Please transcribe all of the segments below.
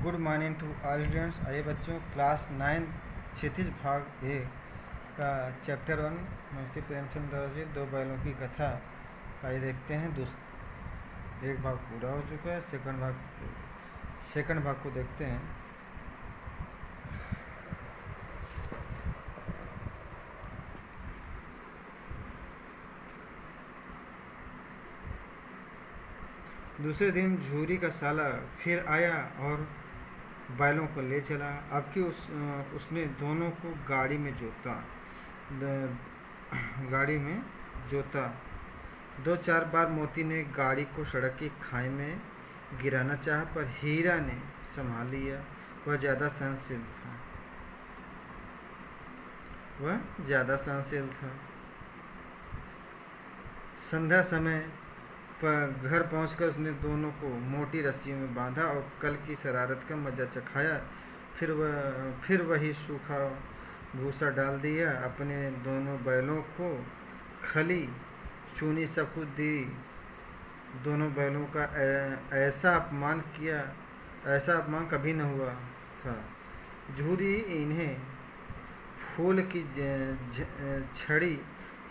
Good morning to all students. आइए बच्चों, class 9 क्षितिज भाग ए का चैप्टर 1 मुंशी प्रेमचंद द्वारा रचित दो बैलों की कथा का ये देखते हैं। एक भाग पूरा हो चुका है, सेकंड भाग को देखते हैं। दूसरे दिन झूरी का साला फिर आया और बैलों को ले चला। अब कि उसने दोनों को गाड़ी में जोता। 2-4 बार मोती ने गाड़ी को सड़क की खाई में गिराना चाहा, पर हीरा ने संभाल लिया। वह ज़्यादा सहनशील था। संध्या समय पर घर पहुंचकर उसने दोनों को मोटी रस्सियों में बांधा और कल की शरारत का मजा चखाया। फिर वही सूखा भूसा डाल दिया। अपने दोनों बैलों को खली चूनी सब कुछ दी। दोनों बैलों का ऐसा अपमान कभी न हुआ था। झूरी इन्हें फूल की छड़ी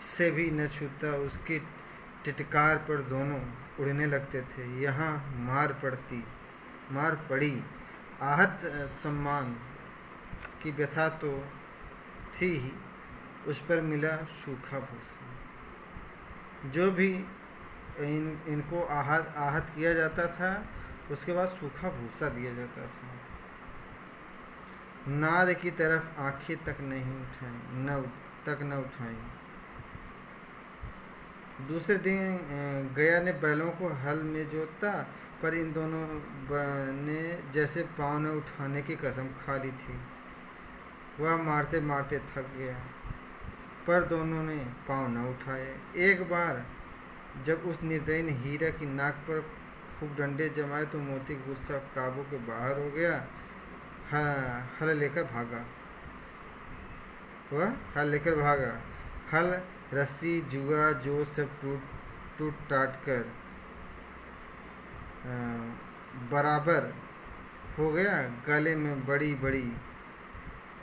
से भी न छूता। उसकी टिटकार पर दोनों उड़ने लगते थे। यहाँ मार पड़ी। आहत सम्मान की व्यथा तो थी ही, उस पर मिला सूखा भूसा। जो भी इनको आहत किया जाता था, उसके बाद सूखा भूसा दिया जाता था। नाद की तरफ आंखें तक न उठाई। दूसरे दिन गया ने बैलों को हल में जोता, पर इन दोनों ने जैसे पाँव न उठाने की कसम खा ली थी। वह मारते मारते थक गया, पर दोनों ने पाँव न उठाए। एक बार जब उस निर्दयी ने हीरा की नाक पर खूब डंडे जमाए तो मोती गुस्सा काबू के बाहर हो गया। हल लेकर भागा। हल, रस्सी, जुआ जो सब टूट टाट कर बराबर हो गया। गले में बड़ी बड़ी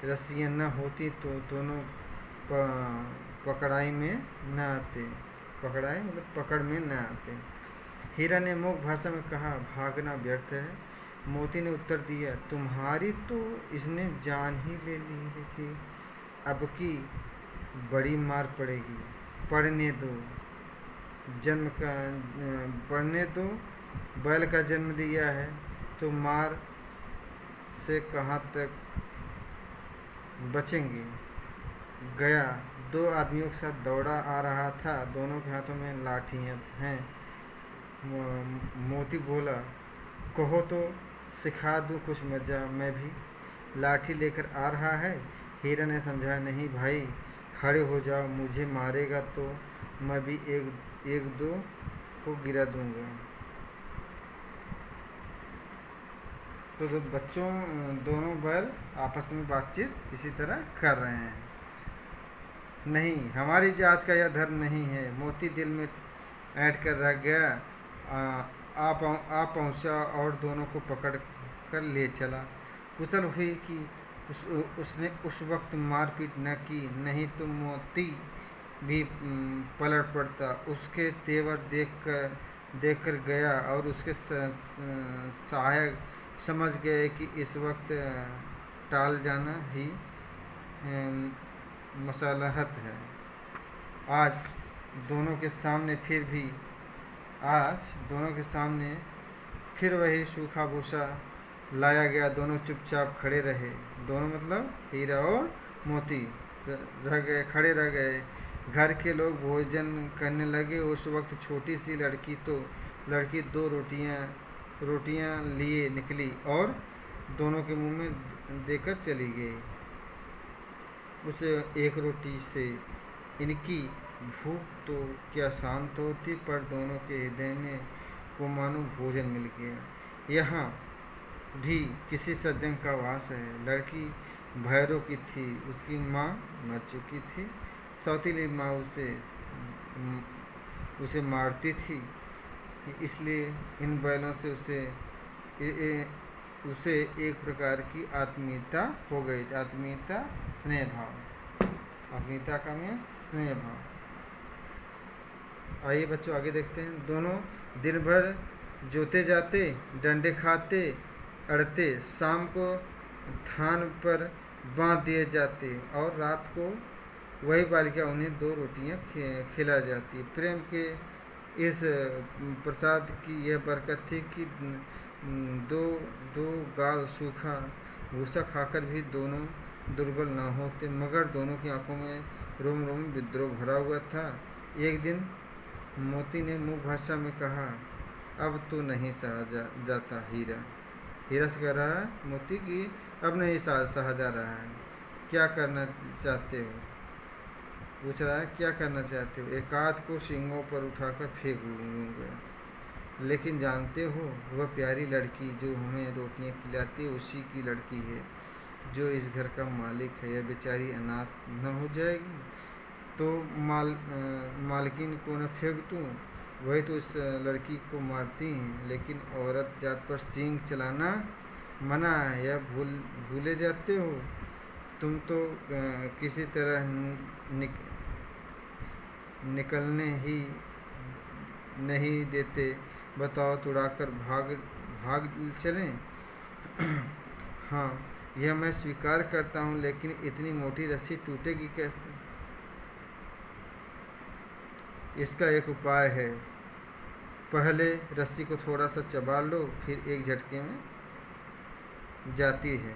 रस्सियाँ न होती तो दोनों पकड़ में न आते। हीरा ने मूक भाषा में कहा, भागना व्यर्थ है। मोती ने उत्तर दिया, तुम्हारी तो इसने जान ही ले ली थी। अब की बड़ी मार पड़ेगी। पढ़ने दो। बैल का जन्म दिया है तो मार से कहाँ तक बचेंगे। गया 2 आदमियों के साथ दौड़ा आ रहा था। दोनों के हाथों में लाठियाँ हैं। मोती बोला, कहो तो सिखा दूँ कुछ मजा, मैं भी लाठी लेकर आ रहा है। हीरा ने समझाया, नहीं भाई, खड़े हो जाओ। मुझे मारेगा तो मैं भी एक दो को गिरा दूंगा। तो बच्चों, दोनों बैल आपस में बातचीत इसी तरह कर रहे हैं। नहीं, हमारी जात का यह धर्म नहीं है। मोती दिल में ऐंठ कर रह गया। आ पहुंचा और दोनों को पकड़ कर ले चला। कुशल हुई कि उसने उस वक्त मारपीट न की, नहीं तो मोती भी पलट पड़ता। उसके तेवर देखकर गया और उसके सहायक समझ गए कि इस वक्त टाल जाना ही मसलहत है। आज दोनों के सामने फिर वही सूखा भूसा लाया गया। दोनों चुपचाप खड़े रहे। दोनों मतलब हीरा और मोती खड़े रह गए। घर के लोग भोजन करने लगे। उस वक्त छोटी सी लड़की 2 रोटियां लिए निकली और दोनों के मुंह में देकर चली गई। उस एक रोटी से इनकी भूख तो क्या शांत होती, पर दोनों के हृदय में को मानो भोजन मिल गया। यहाँ भी किसी सज्जन का वास है। लड़की भैरों की थी। उसकी माँ मर चुकी थी। सौतीली माँ उसे मारती थी। इसलिए इन बैलों से उसे एक प्रकार की आत्मीयता हो गई थी। आत्मीयता, स्नेह भाव। आत्मीयता का मीन स्नेह भाव। आइए बच्चों आगे देखते हैं। दोनों दिन भर जोते जाते, डंडे खाते, अड़ते, शाम को थान पर बांध दिए जाते और रात को वही बालिका उन्हें 2 रोटियां खिला जाती। प्रेम के इस प्रसाद की यह बरकत थी कि दो दो गाल सूखा भूसा खाकर भी दोनों दुर्बल न होते, मगर दोनों की आंखों में रोम रोम विद्रोह भरा हुआ था। एक दिन मोती ने मुँह भाषा में कहा, अब तो नहीं सहा जाता हीरा। हीरा से कह रहा है मोती कि अब नहीं सहा जा रहा है, क्या करना चाहते हो? पूछ रहा है क्या करना चाहते हो? एकाध को सींगों पर उठाकर फेंक दूंगा, लेकिन जानते हो वह प्यारी लड़की जो हमें रोटियां खिलाती है उसी की लड़की है जो इस घर का मालिक है। यह बेचारी अनाथ न हो जाएगी तो मालकिन को न फेंक दूँ? वही तो इस लड़की को मारती हैं, लेकिन औरत जात पर सींग चलाना मना है, यह भूले जाते हो? तुम तो किसी तरह निकलने ही नहीं देते। बताओ तो उड़ाकर भाग चलें? हाँ, यह मैं स्वीकार करता हूँ, लेकिन इतनी मोटी रस्सी टूटेगी कैसे? इसका एक उपाय है। पहले रस्सी को थोड़ा सा चबा लो, फिर एक झटके में जाती है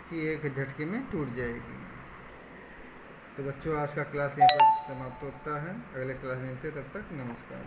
कि एक झटके में टूट जाएगी। तो बच्चों आज का क्लास यहीं पर समाप्त होता है। अगले क्लास में मिलते, तब तक नमस्कार।